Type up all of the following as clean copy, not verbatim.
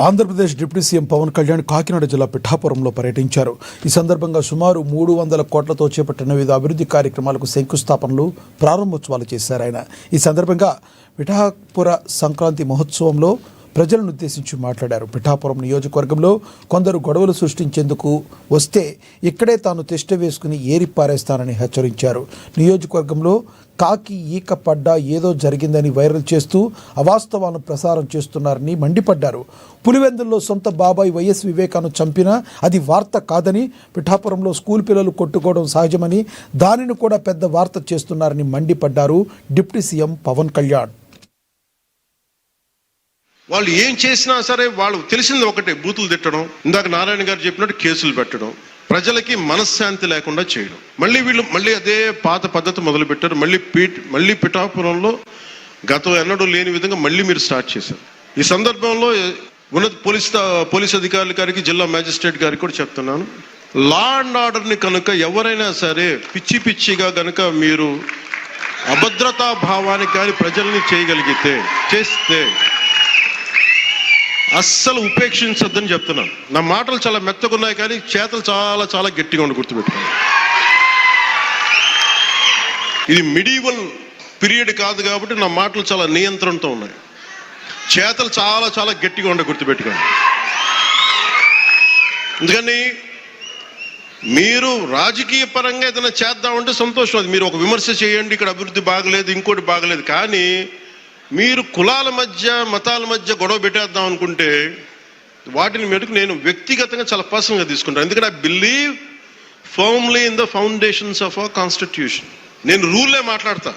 Andhra Pradesh deputy CM Pawan Kalyan Kakinada జిల్లా పిఠాపురంలో పర్యటించారు. ఈ సందర్భంగా సుమారు 300 కోట్లతో చేపట్టిన వివిధ అభివృద్ధి కార్యక్రమాలకు శంకుస్థాపనలు, ప్రారంభోత్సవాలు చేశారు ఆయన. ఈ సందర్భంగా పిఠాపుర సంక్రాంతి మహోత్సవంలో ప్రజలను ఉద్దేశించి మాట్లాడారు. పిఠాపురం నియోజకవర్గంలో కొందరు గొడవలు సృష్టించేందుకు వస్తే ఇక్కడే తాను తిష్ట వేసుకుని ఏరిపారేస్తానని హెచ్చరించారు. నియోజకవర్గంలో కాకి ఈక పడ్డా ఏదో జరిగిందని వైరల్ చేస్తూ అవాస్తవాలను ప్రసారం చేస్తున్నారని మండిపడ్డారు. పులివెందుల్లో సొంత బాబాయ్ వైఎస్ వివేకాను చంపినా అది వార్త కాదని, పిఠాపురంలో స్కూల్ పిల్లలు కొట్టుకోవడం సహజమని దానిని కూడా పెద్ద వార్త చేస్తున్నారని మండిపడ్డారు డిప్యూటీ సీఎం పవన్ కళ్యాణ్. వాళ్ళు ఏం చేసినా సరే వాళ్ళు తెలిసింది ఒకటే, బూతులు తిట్టడం, ఇందాక నారాయణ గారు చెప్పినట్టు కేసులు పెట్టడం, ప్రజలకి మనశ్శాంతి లేకుండా చేయడం. మళ్ళీ అదే పాత పద్ధతి మొదలు పెట్టారు. మళ్ళీ పిఠాపురంలో గతం ఎన్నడూ లేని విధంగా మళ్ళీ మీరు స్టార్ట్ చేశారు. ఈ సందర్భంలో ఉన్నత పోలీస్ అధికారుల గారికి, జిల్లా మ్యాజిస్ట్రేట్ గారికి కూడా చెప్తున్నాను, లా అండ్ ఆర్డర్ని కనుక ఎవరైనా సరే పిచ్చిగా కనుక మీరు అభద్రతా భావానికి కానీ ప్రజల్ని చేస్తే అస్సలు ఉపేక్షించద్దని చెప్తున్నాను. నా మాటలు చాలా మెత్తగున్నాయి కానీ చేతలు చాలా గట్టిగా ఉండి గుర్తుపెట్టుకోండి. ఇది మిడీవల్ పీరియడ్ కాదు కాబట్టి నా మాటలు చాలా నియంత్రణతో ఉన్నాయి. చేతలు చాలా గట్టిగా ఉండి గుర్తుపెట్టుకోండి. ఎందుకని మీరు రాజకీయ పరంగా ఏదైనా చేద్దామంటే సంతోషం, అది మీరు ఒక విమర్శ చేయండి, ఇక్కడ అభివృద్ధి బాగలేదు, ఇంకోటి బాగలేదు. కానీ మీరు కులాల మధ్య, మతాల మధ్య గొడవ పెట్టేద్దాం అనుకుంటే వాటిని మెరుగు నేను వ్యక్తిగతంగా చాలా పర్సనల్గా తీసుకుంటాను. ఎందుకంటే I believe firmly in the foundations of our constitution. నేను రూల్నే మాట్లాడతా,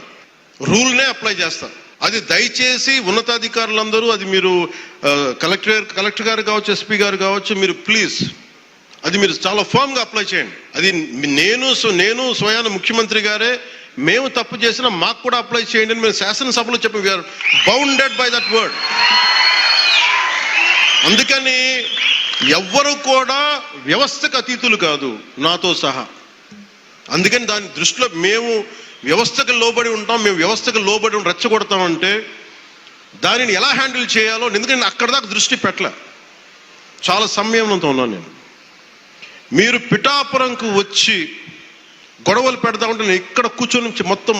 రూల్నే అప్లై చేస్తా. అది దయచేసి ఉన్నతాధికారులందరూ, అది మీరు కలెక్టర్ గారు కావచ్చు, ఎస్పీ గారు కావచ్చు, మీరు ప్లీజ్ అది మీరు చాలా ఫర్మ్గా అప్లై చేయండి. అది నేను స్వయాన ముఖ్యమంత్రి గారే మేము తప్పు చేసినా మాకు కూడా అప్లై చేయండి అని మేము శాసనసభలో చెప్పి we are bounded by that word. అందుకని ఎవ్వరు కూడా వ్యవస్థకు అతీతులు కాదు, నాతో సహా. అందుకని దాని దృష్టిలో మేము వ్యవస్థకు లోబడి ఉంటాం, మేము వ్యవస్థకు లోబడి రెచ్చగొడతామంటే దానిని ఎలా హ్యాండిల్ చేయాలో, ఎందుకంటే అక్కడ దాకా దృష్టి పెట్టలే, చాలా సంయమనంతో ఉన్నాను నేను. మీరు పిఠాపురంకు వచ్చి గొడవలు పెడదామంటే నేను ఇక్కడ కూర్చొని మొత్తం